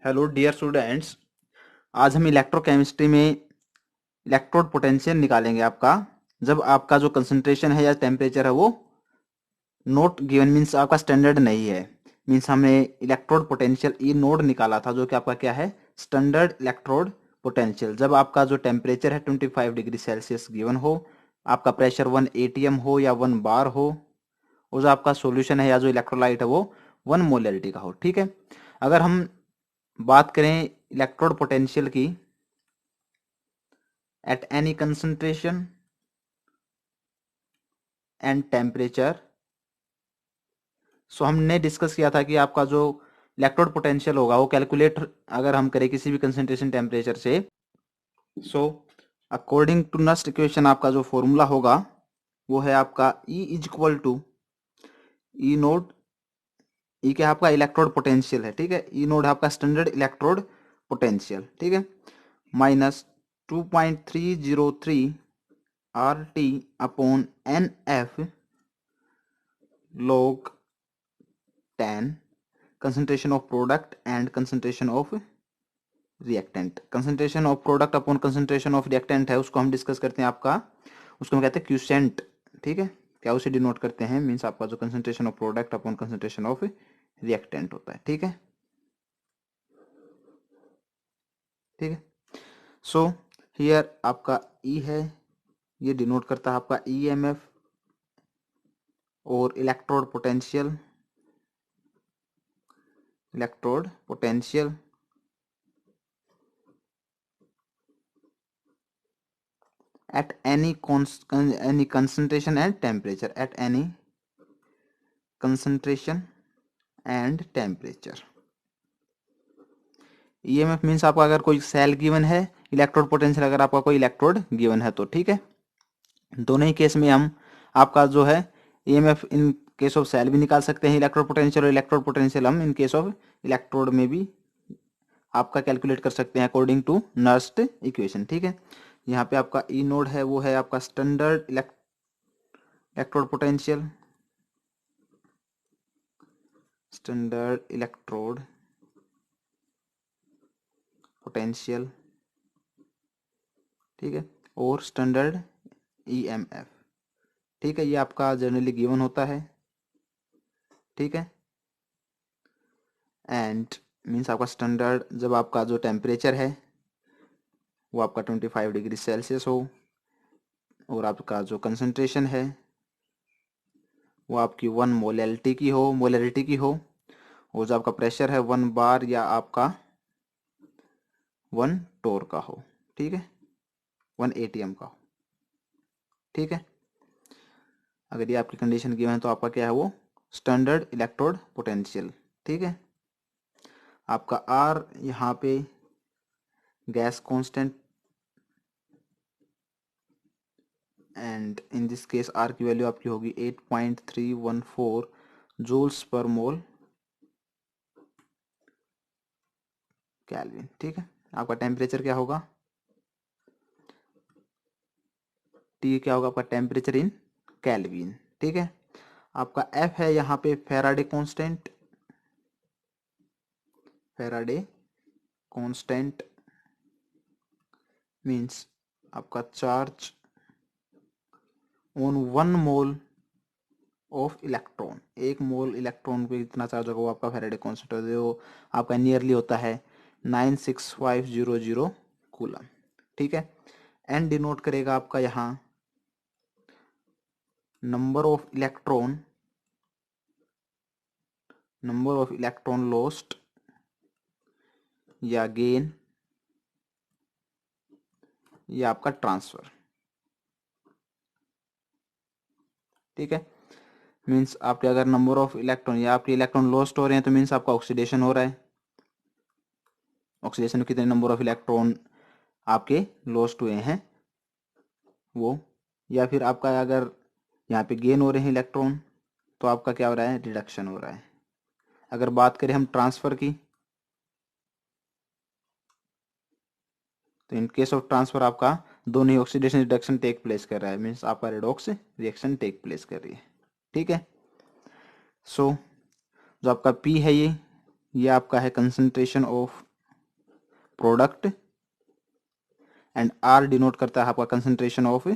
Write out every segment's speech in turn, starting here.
Hello dear students. आज हम electrochemistry में इलेक्ट्रोड पोटेंशियल निकालेंगे आपका। जब आपका जो कंसंट्रेशन है या टेम्परेचर है वो नोट गिवन मीन्स आपका स्टैंडर्ड नहीं है। मीन्स हमने इलेक्ट्रोड पोटेंशियल ई नोड निकाला था जो कि आपका क्या है, स्टैंडर्ड इलेक्ट्रोड पोटेंशियल। जब आपका जो टेम्परेचर है 25 डिग्री सेल्सियस गिवन हो, आपका प्रेशर 1 atm हो या 1 bar हो, और जो आपका सॉल्यूशन है या जो इलेक्ट्रोलाइट है वो 1 मोलरिटी का हो। ठीक है। अगर हम बात करें इलेक्ट्रोड पोटेंशियल की at any concentration and temperature, सो हमने डिस्कस किया था कि आपका जो इलेक्ट्रोड पोटेंशियल होगा वो कैलकुलेट अगर हम करें किसी भी कंसंट्रेशन टेम्परेचर से, so according to Nernst equation आपका जो फॉर्मूला होगा वो है आपका E is equal to E naught. E क्या है आपका इलेक्ट्रोड पोटेंशियल है, ठीक है। ई नोड है आपका स्टैंडर्ड इलेक्ट्रोड पोटेंशियल, ठीक है, minus 2.303 R T upon n F log 10 concentration of product and concentration of reactant। concentration of product upon concentration of reactant है उसको हम डिस्कस करते हैं आपका, उसको हम कहते हैं क्यूसेंट। ठीक है, क्या उसे डिनोट करते हैं, मीन्स आपका जो concentration of product upon concentration of reactant होता है। ठीक है, ठीक है। सो हियर आपका ई है, ये डिनोट करता है आपका ईएमएफ और electrode potential. Electrode potential at any any concentration and temperature, at any concentration and temperature। EMF means आपका अगर कोई सेल गिवन है, इलेक्ट्रोड पोटेंशियल अगर आपका कोई इलेक्ट्रोड गिवन है तो। ठीक है, दोनों ही केस में हम आपका जो है EMF in case of cell भी निकाल सकते हैं इलेक्ट्रोड पोटेंशियल, और इलेक्ट्रोड पोटेंशियल हम इन केस ऑफ इलेक्ट्रोड में भी आपका कैलकुलेट कर सकते हैं अकॉर्डिंग टू नर्स्ट इक्वेशन। ठीक है, यहाँ पे आपका ई नोड है वो है आपका standard electrode potential, standard electrode potential, ठीक है, और स्टैंडर्ड ईएमएफ। ठीक है, ये आपका जनरली गिवन होता है। ठीक है, एंड मीन्स आपका स्टैंडर्ड जब आपका जो टेम्परेचर है वो आपका 25 डिग्री सेल्सियस हो, और आपका जो कंसंट्रेशन है वो आपकी 1 मोलरिटी की हो, और जो आपका प्रेशर है 1 bar या आपका 1 torr का हो। ठीक है, 1 atm का हो। ठीक है, अगर ये आपकी कंडीशन गिवन है तो आपका क्या है वो स्टैंडर्ड इलेक्ट्रोड पोटेंशियल। ठीक है, आपका आर यहाँ पे gas constant, and in this case R की वैल्यू आपकी होगी 8.314 जूल्स पर मोल केल्विन। ठीक है, आपका टेम्परेचर क्या होगा, टी क्या होगा आपका टेम्परेचर इन केल्विन। ठीक है, आपका एफ है यहाँ पे Faraday constant, Faraday constant means आपका charge on 1 mole of electron. 1 mole electron पे कितना चार्ज होगा वो आपका फेराडे कांस्टेंट है, जो आपका नियरली होता है 96500 कूलम। ठीक है, एन डिनोट करेगा आपका यहाँ नंबर ऑफ इलेक्ट्रॉन लॉस्ट या गेन या आपका ट्रांसफर। ठीक है, मीन्स आपके अगर नंबर ऑफ इलेक्ट्रॉन या आपके इलेक्ट्रॉन लॉस्ट हो रहे हैं तो मीन्स आपका ऑक्सीडेशन हो रहा है। ऑक्सीडेशन में कितने नंबर ऑफ इलेक्ट्रॉन आपके लॉस्ट हुए हैं वो, या फिर आपका अगर यहाँ पे गेन हो रहे हैं इलेक्ट्रॉन तो आपका क्या हो रहा है, रिडक्शन हो रहा है। अगर बात करें हम ट्रांसफर की, तो इन केस ऑफ ट्रांसफर आपका दोनों ही ऑक्सीडेशन रिडक्शन टेक प्लेस कर रहा है, मीन्स आपका रेडॉक्स रिएक्शन टेक प्लेस कर रही है। ठीक है, सो जो आपका पी है ये आपका है concentration of product and R denote करता है आपका कंसंट्रेशन ऑफ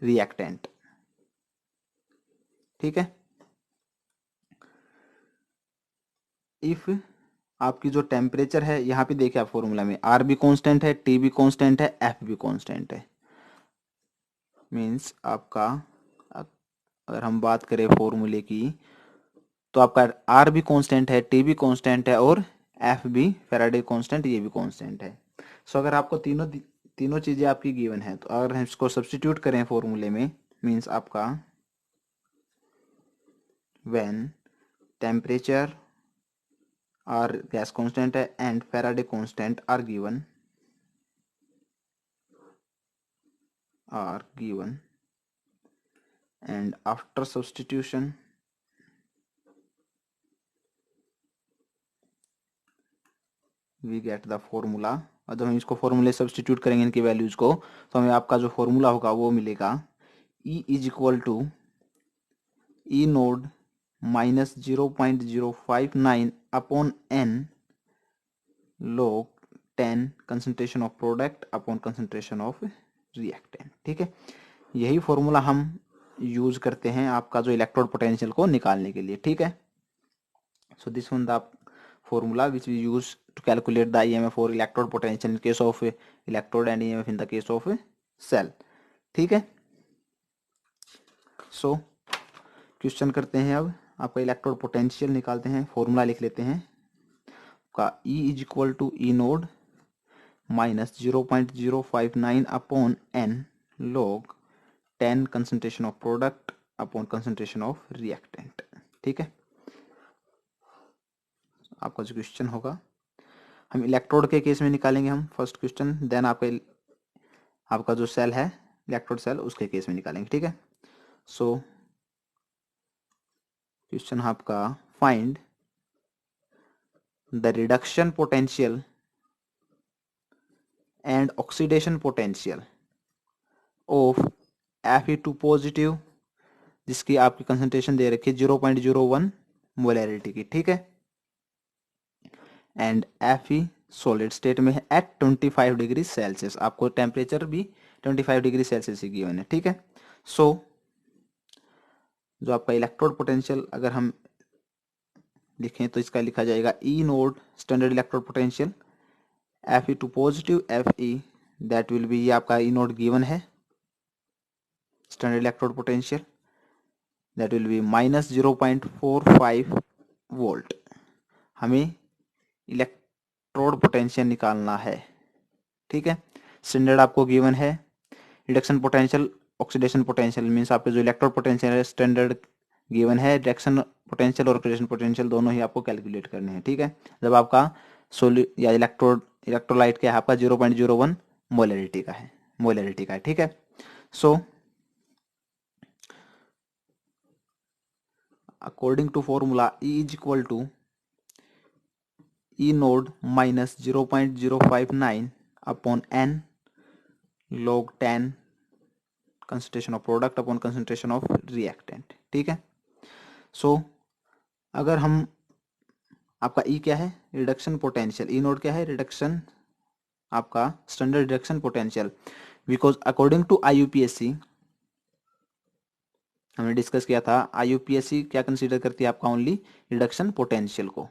रिएक्टेंट। ठीक है। इफ आपकी जो टेम्परेचर है, यहाँ पे देखिए आप फॉर्मूला में आर भी कांस्टेंट है, टी भी कांस्टेंट है, एफ भी कांस्टेंट है। मीन्स आपका अगर हम बात करें फॉर्मूले की तो आपका आर भी कांस्टेंट है, टी भी कांस्टेंट है और एफ भी फैराडे कांस्टेंट, ये भी कांस्टेंट है। सो अगर आपको तीनों चीजें आपकी गिवन है तो अगर हम इसको सब्स्टिट्यूट करें फॉर्मूले में, मीन्स आपका when temperature R gas constant है and Faraday constant are given and after substitution we get the formula। और जब हम इसको फॉर्मूले सब्स्टिट्यूट करेंगे इनकी वैल्यूज को तो हमें आपका जो फॉर्मूला होगा वो मिलेगा E is equal to E naught minus 0.059 upon n log 10 concentration of product upon concentration of reactant. ठीक है, यही फॉर्मूला हम यूज करते हैं आपका जो इलेक्ट्रोड पोटेंशियल को निकालने के लिए। ठीक है, so this one the formula which we use to calculate the EMF or electrode potential in case of electrode and EMF in the case of cell। ठीक है, सो क्वेश्चन करते हैं। अब आपका इलेक्ट्रोड पोटेंशियल निकालते हैं, फॉर्मूला लिख लेते हैं का E is equal to E naught minus 0.059 upon n log 10 concentration of product upon concentration of reactant. ठीक है, आपका जो क्वेश्चन होगा हम इलेक्ट्रोड के केस में निकालेंगे हम फर्स्ट क्वेश्चन, देन आपका जो सेल है इलेक्ट्रोड सेल उसके केस में निकालेंगे। ठीक है, सो क्वेश्चन आपका find the reduction potential and oxidation potential of Fe2 positive जिसकी आपकी कंसंट्रेशन दे रखी है 0.01 मोलैरिटी की। ठीक है, एंड Fe सॉलिड स्टेट में है एट 25 डिग्री सेल्सियस, आपको टेम्परेचर भी 25 डिग्री सेल्सियस ही गिवन है। ठीक है, सो जो आपका इलेक्ट्रोड पोटेंशियल अगर हम लिखें तो इसका लिखा जाएगा ई naught standard electrode potential Fe2 positive Fe that will B, ये आपका ई नोड गिवन है standard electrode potential that will B minus 0.45 volt. हमें इलेक्ट्रोड पोटेंशियल निकालना है। ठीक है, स्टैंडर्ड आपको गिवन है, reduction potential oxidation potential means आपके जो इलेक्ट्रोड पोटेंशियल है स्टैंडर्ड गिवन है, रिडक्शन पोटेंशियल और ऑक्सीडेशन पोटेंशियल दोनों ही आपको कैलकुलेट करने हैं। ठीक है, जब आपका सोलिड या इलेक्ट्रोलाइट क्या है आपका 0.01 मोलैरिटी का है। ठीक है, so according to formula E is equal to E naught minus 0.059 upon n log 10 concentration of product upon concentration of reactant. ठीक है, सो अगर हम आपका E क्या है रिडक्शन पोटेंशियल, ई नोड क्या है रिडक्शन आपका standard reduction potential, because according to IUPAC हमने डिस्कस किया था, IUPAC क्या कंसीडर करती है आपका ओनली रिडक्शन पोटेंशियल को।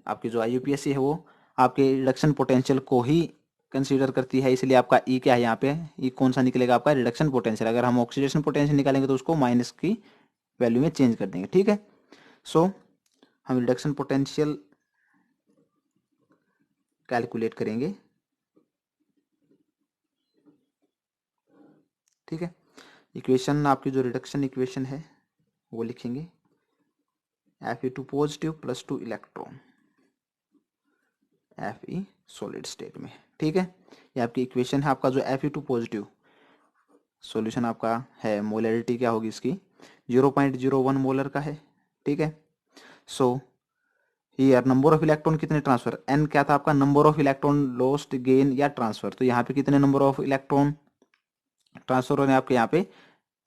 आपकी जो IUPAC है वो आपके रिडक्शन पोटेंशियल को ही कंसीडर करती है, इसलिए आपका E क्या है यहाँ पे, E कौन सा निकलेगा आपका रिडक्शन पोटेंशियल। अगर हम ऑक्सीडेशन पोटेंशियल निकालेंगे तो उसको माइनस की वैल्यू में चेंज कर देंगे। ठीक है, सो हम रिडक्शन पोटेंशियल कैलकुलेट करेंगे। ठीक है, इक्वेशन आपकी जो रिडक्शन इक्वेशन है वो लिखेंगे Fe2 positive plus 2 electron Fe solid state में। ठीक है, ये आपकी इक्वेशन है। आपका जो Fe2 पॉजिटिव सॉल्यूशन आपका है, मोलैरिटी क्या होगी इसकी 0.01 मोलर का है। ठीक है, so here number of electron कितने ट्रांसफर, n क्या था आपका number of electron lost gain या ट्रांसफर, तो यहाँ पे कितने नंबर ऑफ इलेक्ट्रॉन ट्रांसफर हो रहे हैं आपके यहाँ पे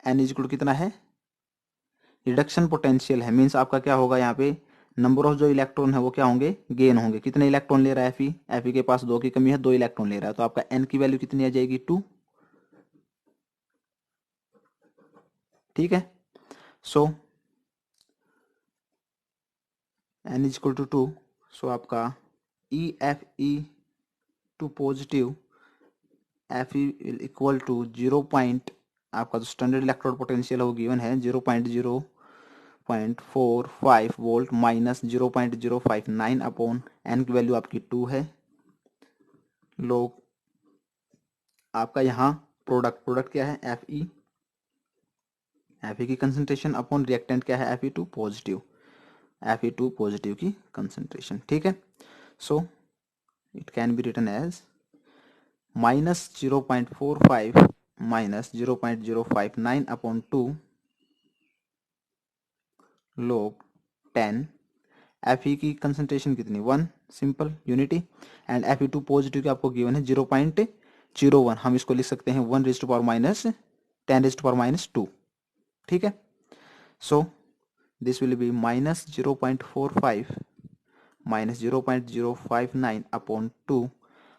n इज इक्वल कितना है रिडक्शन पोटेंशियल है, मीन्स आपका क्या होगा यहाँ पे नंबर ऑफ जो इलेक्ट्रॉन है वो क्या होंगे, गेन होंगे। कितने इलेक्ट्रॉन ले रहा है एफ ई के पास 2 की कमी है, 2 इलेक्ट्रॉन ले रहा है, तो आपका एन की वैल्यू कितनी आ जाएगी, 2। ठीक है, so n is equal to 2। So आपका E F E two positive F E equal to 0 point, आपका जो स्टैंडर्ड इलेक्ट्रोड पोटेंशियल है वो गिवन है 0.045 वोल्ट माइनस 0.059 अपॉन एन की वैल्यू आपकी 2 है। लोग आपका यहाँ प्रोडक्ट क्या है, एफ ई की कंसंट्रेशन अपॉन रिएक्टेंट क्या है, एफ ई टू पॉजिटिव की कंसंट्रेशन। ठीक है, so it can be written as -0.45 minus 0.059 upon 2 log 10। F E की कंसंट्रेशन कितनी, 1, simple unity, and F E two positive की आपको गिवन है 0.01। हम इसको लिख सकते हैं 1 raise to power minus 10 raise to power minus 2। ठीक है, so this will be -0.45 minus 0.059 upon 2।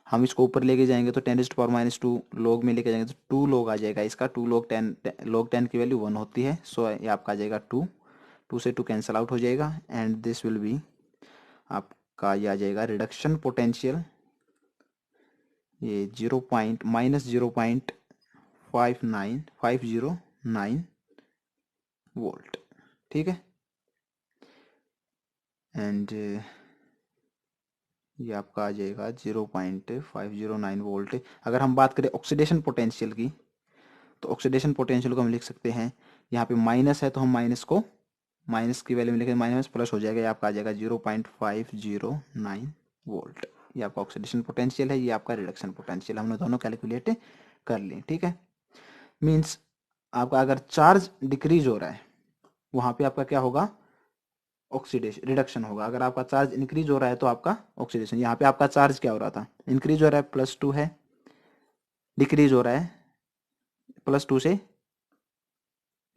हम इसको ऊपर लेके जाएंगे तो 10 raise to power minus 2 log में लेके जाएंगे तो 2 log आ जाएगा इसका। 2 log 10 की वैल्यू 1 होती है, सो ये आपका आ जाएगा 2। 2 से 2 कैंसिल आउट हो जाएगा, एंड दिस विल बी आपका ये आ जाएगा रिडक्शन पोटेंशियल, ये -0.509 वोल्ट। ठीक है, एंड ये आपका आ जाएगा 0.509 वोल्ट। अगर हम बात करें ऑक्सीडेशन पोटेंशियल की, तो ऑक्सीडेशन पोटेंशियल को हम लिख सकते हैं, यहाँ पे माइनस है तो हम माइनस की वैल्यू में लिखेंगे, माइनस प्लस हो जाएगा, ये आपका आ जाएगा 0.509 वोल्ट। ये आपका ऑक्सीडेशन पोटेंशियल है, ये आपका रिडक्शन पोटेंशियल, हमने दोनों कैलकुलेट कर लिए। ठीक है, मीन्स आपका अगर चार्ज डिक्रीज हो रहा है वहाँ पे आपका क्या होगा, ऑक्सीडेशन रिडक्शन होगा। अगर आपका चार्ज इंक्रीज हो रहा है तो आपका ऑक्सीडेशन। यहाँ पे आपका चार्ज क्या हो रहा था, इंक्रीज हो रहा है +2 है, डिक्रीज हो रहा है +2 से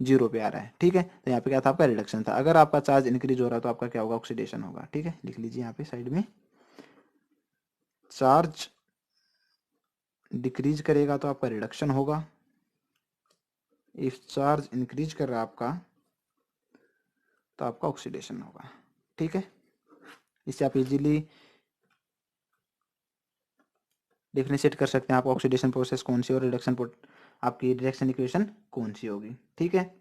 0 पे आ रहा है। ठीक है, तो यहाँ पे क्या था, आपका रिडक्शन था। अगर आपका चार्ज इंक्रीज हो रहा है तो आपका क्या होगा, ऑक्सीडेशन होगा। ठीक है, लिख लीजिए यहाँ पे साइड में, चार्ज डिक्रीज करेगा तो आपका रिडक्शन होगा, इफ चार्ज इंक्रीज कर रहा है आपका तो आपका ऑक्सीडेशन होगा। ठीक है, इससे आप इजीली डिफरेंशिएट कर सकते हैं आप ऑक्सीडेशन प्रोसेस कौन सी और आपकी रिडक्शन इक्वेशन कौन सी होगी। ठीक है,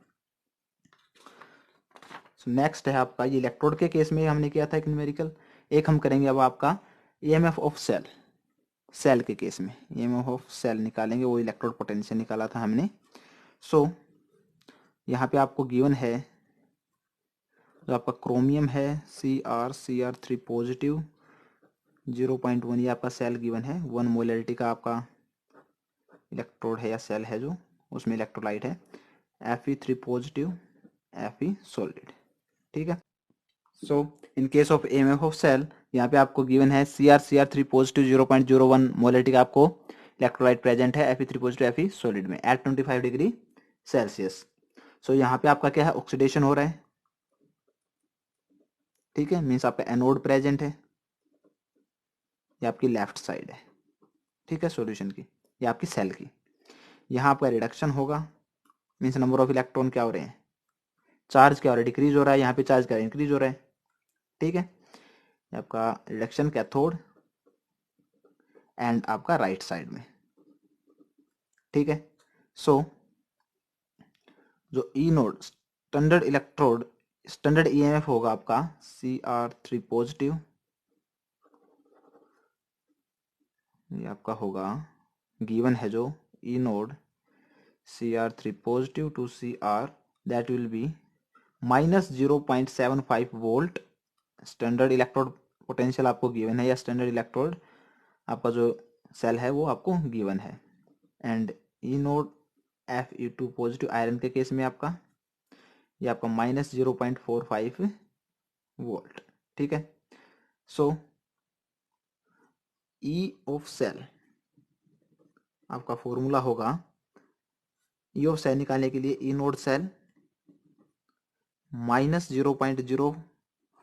नेक्स्ट है आपका ये इलेक्ट्रोड के केस में हमने किया था एक न्यूमेरिकल, एक हम करेंगे अब आपका ईएमएफ ऑफ सेल के केस में ईएमएफ ऑफ सेल निकालेंगे, वो इलेक्ट्रोड पोटेंशियल निकाला था हमने। सो यहाँ पे आपको गिवन है जो आपका क्रोमियम है Cr3 पॉजिटिव 0.1, ये आपका सेल गिवन है। 1 मोलैरिटी का आपका इलेक्ट्रोड है या सेल है जो उसमें इलेक्ट्रोलाइट है, Fe3 पॉजिटिव Fe सॉलिड। ठीक है, so in case of EMF of cell यहाँ पे आपको गिवन है Cr3 पॉजिटिव 0.01 मोलैरिटी का आपको इलेक्ट्रोलाइट प्रेजेंट है Fe3 पॉजिटिव Fe सॉलिड में एट 25 डिग्री सेल्सियस। सो यहाँ पे आपका क्या है, ऑक्सीडेशन हो रहा है। ठीक है, मीन्स आपका एनोड प्रेजेंट है, ये आपकी लेफ्ट साइड है। ठीक है, सॉल्यूशन की, ये आपकी सेल की। यहाँ आपका रिडक्शन होगा, मीन्स नंबर ऑफ इलेक्ट्रॉन क्या हो रहे हैं, चार्ज क्या हो रहा है, डिक्रीज हो रहा है, यहाँ पे चार्ज क्या इंक्रीज हो रहा है। ठीक है, आपका रिडक्शन कैथोड एंड आपका राइट साइड में। ठीक है, सो जो ई नोड स्टैंडर्ड ईएमएफ होगा आपका Cr3 पॉजिटिव, ये आपका होगा गिवन है जो E naught Cr3 positive to Cr, that will be -0.75 volt. Standard electrode potential आपको गिवन है, या स्टैंडर्ड इलेक्ट्रोड आपका जो सेल है वो आपको गिवन है। And E naught Fe2 positive iron के केस में आपका ये आपका -0.45 वोल्ट। ठीक है, सो ई ऑफ सेल आपका फॉर्मूला होगा, ई ऑफ सेल निकालने के लिए E naught cell -0.0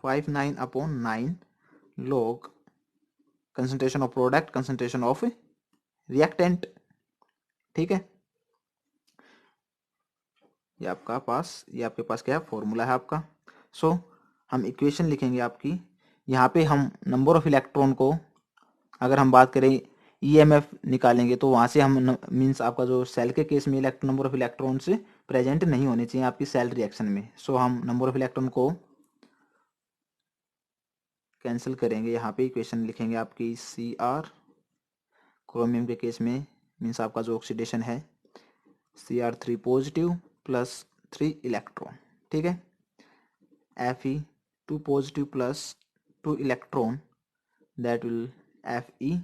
0.59 upon 9 log concentration of product concentration of reactant. ठीक है, ये आपके पास क्या है, फॉर्मूला है आपका। सो हम इक्वेशन लिखेंगे आपकी। यहाँ पे हम नंबर ऑफ इलेक्ट्रॉन को, अगर हम बात करें ईएमएफ निकालेंगे तो वहाँ से हम मीन्स आपका जो सेल के केस में नंबर ऑफ इलेक्ट्रॉन से प्रेजेंट नहीं होने चाहिए आपकी सेल रिएक्शन में। सो हम नंबर ऑफ इलेक्ट्रॉन को कैंसिल करेंगे, यहाँ पे इक्वेशन लिखेंगे आपकी Cr, क्रोमियम के केस में मीन्स आपका जो ऑक्सीडेशन है Cr3 पॉजिटिव प्लस 3 इलेक्ट्रॉन। ठीक है, Fe2 positive plus 2 electron, that will Fe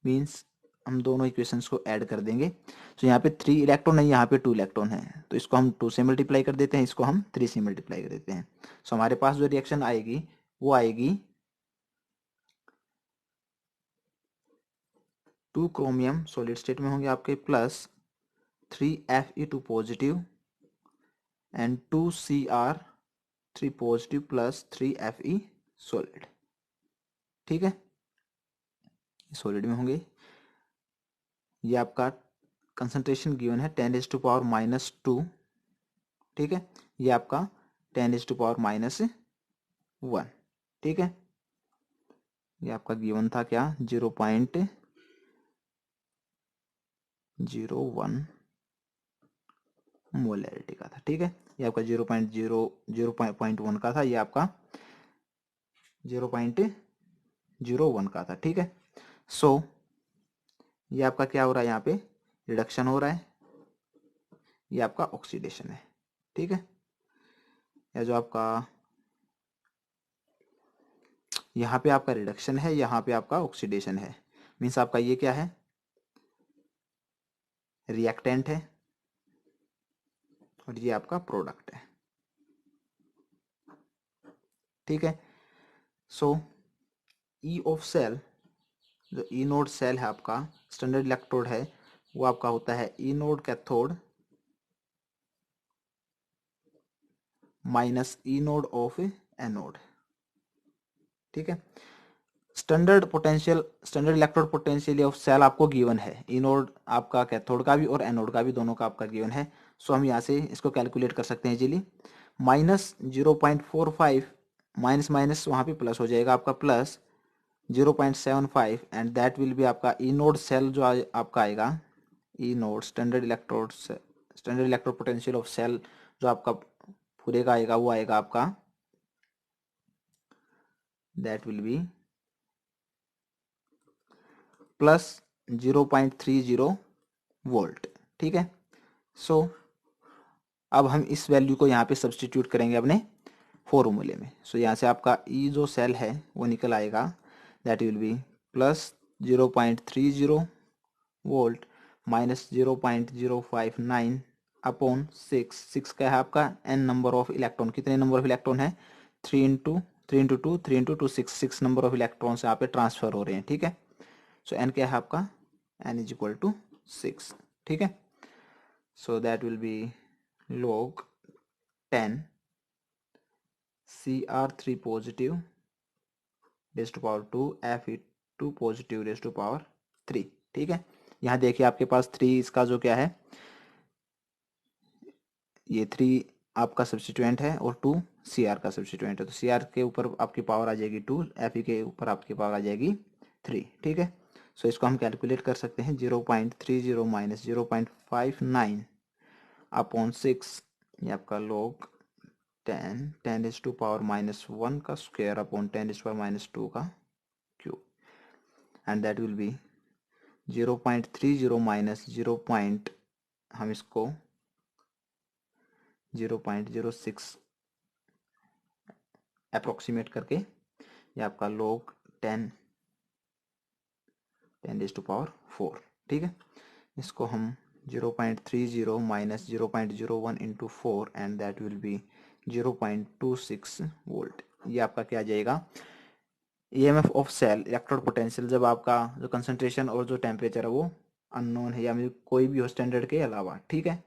means हम दोनों इक्वेशंस को ऐड कर देंगे। तो यहाँ पे 3 इलेक्ट्रॉन है, यहाँ पे 2 इलेक्ट्रॉन है, तो इसको हम 2 से मल्टीप्लाई कर देते हैं, इसको हम 3 से मल्टीप्लाई कर देते हैं। सो हमारे पास जो रिएक्शन आएगी वो आएगी 2 क्रोमियम सॉलिड स्टेट में होंगे आपके plus 3 Fe2 positive and 2 Cr3 positive plus 3 Fe solid. ठीक है, सॉलिड में होंगे। ये आपका कंसंट्रेशन गिवन है 10⁻⁻²। ठीक है, ये आपका 10⁻⁻1। ठीक है, ये आपका गिवन था क्या, 0.01 मोलैरिटी का था। ठीक है, ये आपका 0.1 का था, ये आपका 0.01 का था। ठीक है, सो ये आपका क्या हो रहा है, यहाँ पे रिडक्शन हो रहा है, ये आपका ऑक्सीडेशन है। ठीक है, या जो आपका यहाँ पे आपका रिडक्शन है, यहाँ पे आपका ऑक्सीडेशन है, मीन्स आपका ये क्या है, रिएक्टेंट है और ये आपका प्रोडक्ट है। ठीक है, सो ई ऑफ सेल, जो ई नोड सेल है आपका, स्टैंडर्ड इलेक्ट्रोड है, वो आपका होता है E naught cathode minus E naught of anode. ठीक है, standard electrode potential of cell आपको गिवन है, ई नोड आपका कैथोड का भी और एनोड का भी, दोनों का आपका गिवन है। सो हम यहाँ से इसको कैलकुलेट कर सकते हैं इजीली। -0.45 माइनस माइनस वहाँ पे प्लस हो जाएगा आपका, plus 0.75 and that will be आपका ई नोड सेल जो आपका आएगा, E naught standard electrode potential of cell जो आपका पूरे का आएगा, वो आएगा आपका, that will be plus 0.30 volt. ठीक है, सो अब हम इस वैल्यू को यहाँ पे सब्सटीट्यूट करेंगे अपने फॉर्मूले में। सो यहाँ से आपका ई जो सेल है वो निकल आएगा, that will be plus 0.30 volt minus 0.059 upon 6 का है आपका एन नंबर ऑफ इलेक्ट्रॉन। कितने नंबर ऑफ इलेक्ट्रॉन है, 3 इंटू 2 नंबर ऑफ इलेक्ट्रॉन यहाँ पे ट्रांसफर हो रहे हैं। ठीक है, सो एन क्या है आपका, एन इज इक्वल टू 6। ठीक है, so that will be log 10 Cr3 positive raise to power 2 Fe2 positive raise to power 3। ठीक है, यहाँ देखिए आपके पास 3 इसका जो क्या है, ये 3 आपका सब्स्टिट्यूएंट है और 2 Cr का सब्स्टिट्यूएंट है, तो Cr के ऊपर आपकी पावर आ जाएगी 2, Fe के ऊपर आपकी पावर आ जाएगी 3। ठीक है, सो इसको हम कैलकुलेट कर सकते हैं, 0.30 माइनस 0.59 अपॉन 6, ये आपका log 10⁻⁻1 का स्क्वायर अपॉन 10⁻⁻2 का cube, and that will B 0.30 minus 0. हम इसको 0.06 अप्रोक्सीमेट करके, ये आपका log 10⁻⁴। ठीक है, इसको हम 0.30 minus 0.01 into 4 and that will be 0.26 volt. ये आपका क्या आ जाएगा, EMF of cell electrode potential, जब आपका जो कंसंट्रेशन और जो टेम्परेचर है वो अननोन है, या कोई भी हो स्टैंडर्ड के अलावा। ठीक है,